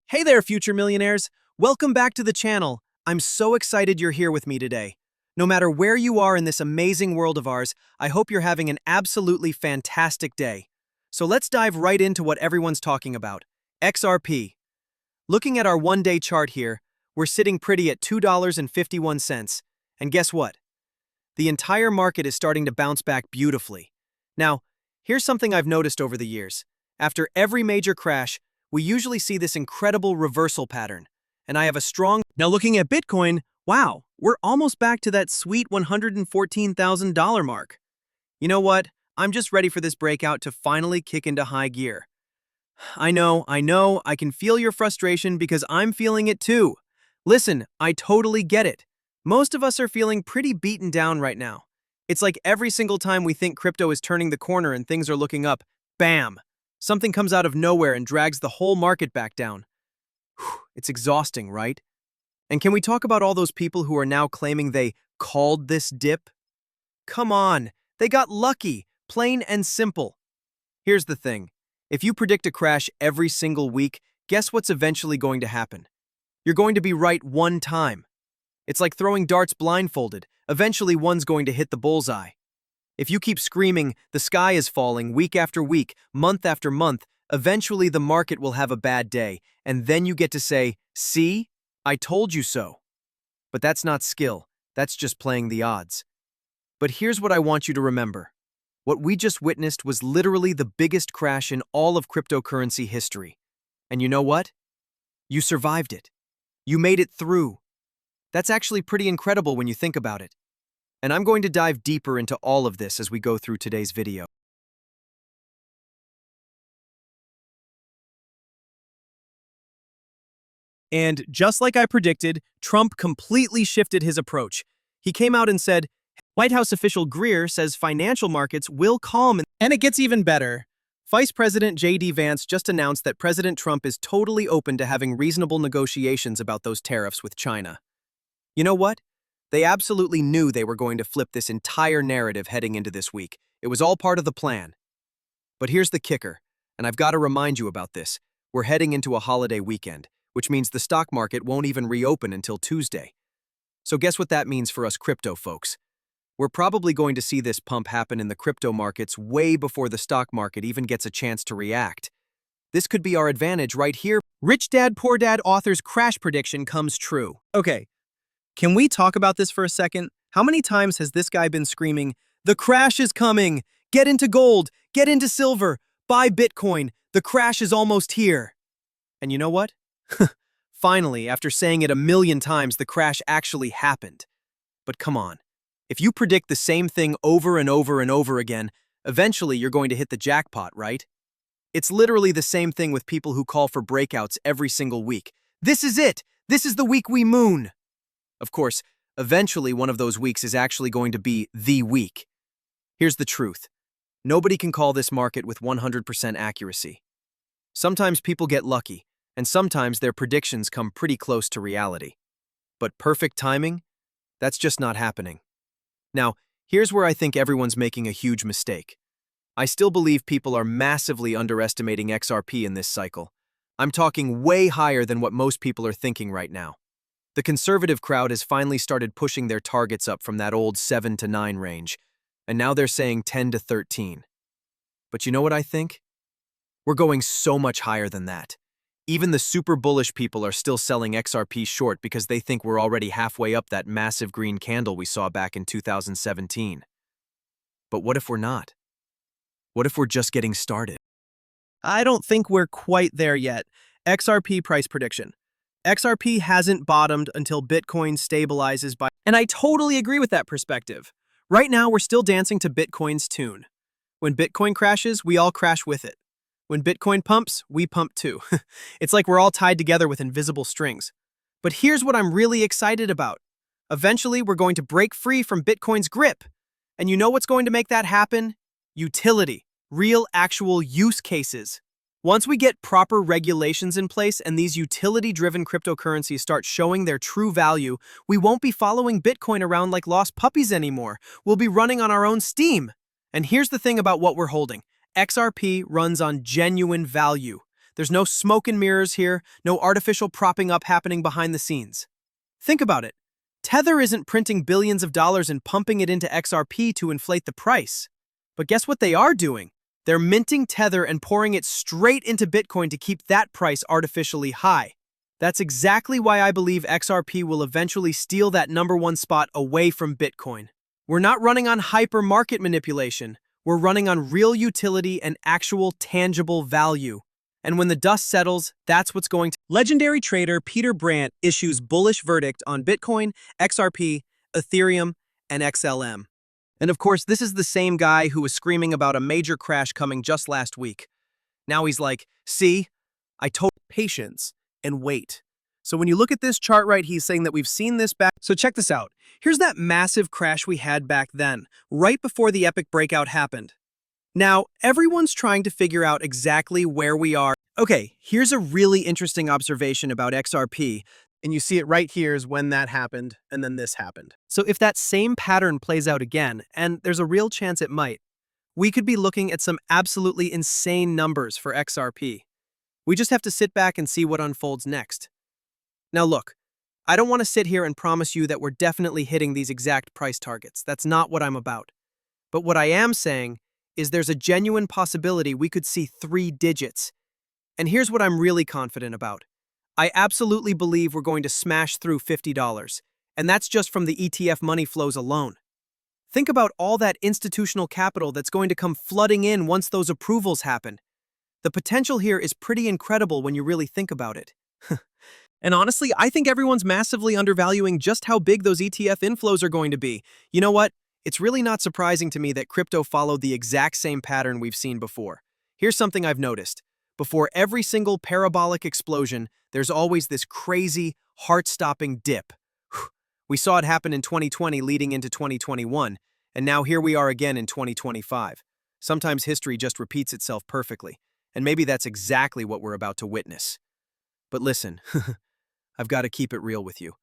Hey there, future millionaires! Welcome back to the channel. I'm so excited you're here with me today. No matter where you are in this amazing world of ours, I hope you're having an absolutely fantastic day. So let's dive right into what everyone's talking about, XRP. Looking at our one-day chart here, we're sitting pretty at $2.51. And guess what? The entire market is starting to bounce back beautifully. Now, here's something I've noticed over the years. After every major crash, we usually see this incredible reversal pattern, and I have a strong... Now looking at Bitcoin, wow, we're almost back to that sweet $114,000 mark. You know what? I'm just ready for this breakout to finally kick into high gear. I know, I can feel your frustration because I'm feeling it too. Listen, I totally get it. Most of us are feeling pretty beaten down right now. It's like every single time we think crypto is turning the corner and things are looking up, bam! Something comes out of nowhere and drags the whole market back down. It's exhausting, right? And can we talk about all those people who are now claiming they called this dip? Come on, they got lucky, plain and simple. Here's the thing. If you predict a crash every single week, guess what's eventually going to happen? You're going to be right one time. It's like throwing darts blindfolded. Eventually one's going to hit the bullseye. If you keep screaming, the sky is falling week after week, month after month, eventually the market will have a bad day, and then you get to say, "See? I told you so." But that's not skill, that's just playing the odds. But here's what I want you to remember. What we just witnessed was literally the biggest crash in all of cryptocurrency history. And you know what? You survived it. You made it through. That's actually pretty incredible when you think about it. And I'm going to dive deeper into all of this as we go through today's video. And just like I predicted, Trump completely shifted his approach. He came out and said, White House official Greer says financial markets will calm. And it gets even better. Vice President J.D. Vance just announced that President Trump is totally open to having reasonable negotiations about those tariffs with China. You know what? They absolutely knew they were going to flip this entire narrative heading into this week. It was all part of the plan. But here's the kicker, and I've got to remind you about this. We're heading into a holiday weekend, which means the stock market won't even reopen until Tuesday. So guess what that means for us crypto folks? We're probably going to see this pump happen in the crypto markets way before the stock market even gets a chance to react. This could be our advantage right here. Rich Dad Poor Dad author's crash prediction comes true. Okay. Can we talk about this for a second? How many times has this guy been screaming, "The crash is coming! Get into gold! Get into silver! Buy Bitcoin! The crash is almost here!" And you know what? Finally, after saying it a million times, the crash actually happened. But come on. If you predict the same thing over and over and over again, eventually you're going to hit the jackpot, right? It's literally the same thing with people who call for breakouts every single week. This is it! This is the week we moon! Of course, eventually one of those weeks is actually going to be the week. Here's the truth. Nobody can call this market with 100% accuracy. Sometimes people get lucky, and sometimes their predictions come pretty close to reality. But perfect timing? That's just not happening. Now, here's where I think everyone's making a huge mistake. I still believe people are massively underestimating XRP in this cycle. I'm talking way higher than what most people are thinking right now. The conservative crowd has finally started pushing their targets up from that old 7 to 9 range, and now they're saying 10 to 13. But you know what I think? We're going so much higher than that. Even the super bullish people are still selling XRP short because they think we're already halfway up that massive green candle we saw back in 2017. But what if we're not? What if we're just getting started? I don't think we're quite there yet. XRP price prediction. XRP hasn't bottomed until Bitcoin stabilizes by... And I totally agree with that perspective. Right now, we're still dancing to Bitcoin's tune. When Bitcoin crashes, we all crash with it. When Bitcoin pumps, we pump too. It's like we're all tied together with invisible strings. But here's what I'm really excited about. Eventually, we're going to break free from Bitcoin's grip. And you know what's going to make that happen? Utility. Real, actual use cases. Once we get proper regulations in place and these utility-driven cryptocurrencies start showing their true value, we won't be following Bitcoin around like lost puppies anymore. We'll be running on our own steam. And here's the thing about what we're holding. XRP runs on genuine value. There's no smoke and mirrors here, no artificial propping up happening behind the scenes. Think about it. Tether isn't printing billions of dollars and pumping it into XRP to inflate the price. But guess what they are doing? They're minting Tether and pouring it straight into Bitcoin to keep that price artificially high. That's exactly why I believe XRP will eventually steal that #1 spot away from Bitcoin. We're not running on hyper market manipulation. We're running on real utility and actual tangible value. And when the dust settles, that's what's going to... Legendary trader Peter Brandt issues bullish verdict on Bitcoin, XRP, Ethereum, and XLM. And of course, this is the same guy who was screaming about a major crash coming just last week. Now he's like, see, I told patience and wait. So when you look at this chart right, he's saying that we've seen this back. So check this out. Here's that massive crash we had back then, right before the epic breakout happened. Now, everyone's trying to figure out exactly where we are. Okay, here's a really interesting observation about XRP, and you see it right here is when that happened, and then this happened. So if that same pattern plays out again, and there's a real chance it might, we could be looking at some absolutely insane numbers for XRP. We just have to sit back and see what unfolds next. Now look, I don't want to sit here and promise you that we're definitely hitting these exact price targets. That's not what I'm about. But what I am saying is there's a genuine possibility we could see 3 digits. And here's what I'm really confident about. I absolutely believe we're going to smash through $50, and that's just from the ETF money flows alone. Think about all that institutional capital that's going to come flooding in once those approvals happen. The potential here is pretty incredible when you really think about it. And honestly, I think everyone's massively undervaluing just how big those ETF inflows are going to be. You know what? It's really not surprising to me that crypto followed the exact same pattern we've seen before. Here's something I've noticed. Before every single parabolic explosion, there's always this crazy, heart-stopping dip. We saw it happen in 2020 leading into 2021, and now here we are again in 2025. Sometimes history just repeats itself perfectly, and maybe that's exactly what we're about to witness. But listen, I've got to keep it real with you.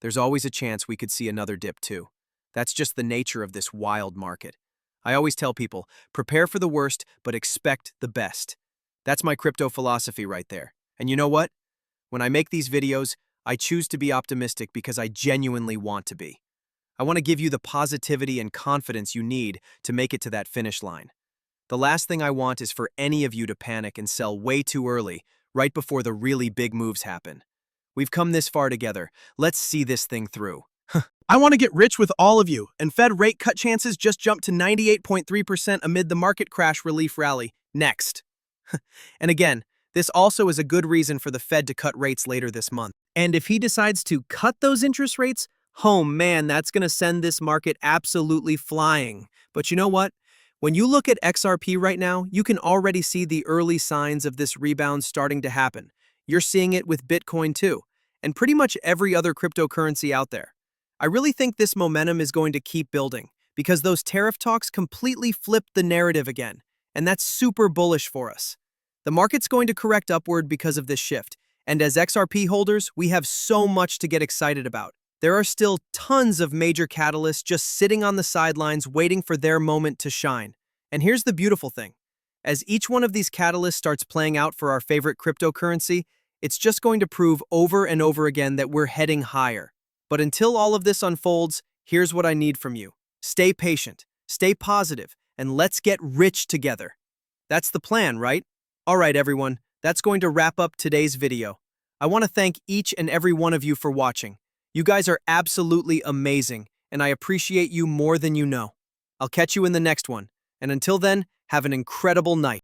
There's always a chance we could see another dip too. That's just the nature of this wild market. I always tell people, prepare for the worst, but expect the best. That's my crypto philosophy right there. And you know what? When I make these videos, I choose to be optimistic because I genuinely want to be. I want to give you the positivity and confidence you need to make it to that finish line. The last thing I want is for any of you to panic and sell way too early, right before the really big moves happen. We've come this far together. Let's see this thing through. I want to get rich with all of you, and Fed rate cut chances just jumped to 98.3% amid the market crash relief rally. Next. And again, this also is a good reason for the Fed to cut rates later this month. And if he decides to cut those interest rates, oh man, that's going to send this market absolutely flying. But you know what? When you look at XRP right now, you can already see the early signs of this rebound starting to happen. You're seeing it with Bitcoin too, and pretty much every other cryptocurrency out there. I really think this momentum is going to keep building because those tariff talks completely flipped the narrative again, and that's super bullish for us. The market's going to correct upward because of this shift, and as XRP holders, we have so much to get excited about. There are still tons of major catalysts just sitting on the sidelines waiting for their moment to shine. And here's the beautiful thing. As each one of these catalysts starts playing out for our favorite cryptocurrency, it's just going to prove over and over again that we're heading higher. But until all of this unfolds, here's what I need from you. Stay patient, stay positive, and let's get rich together. That's the plan, right? All right, everyone, that's going to wrap up today's video. I want to thank each and every one of you for watching. You guys are absolutely amazing, and I appreciate you more than you know. I'll catch you in the next one, and until then, have an incredible night.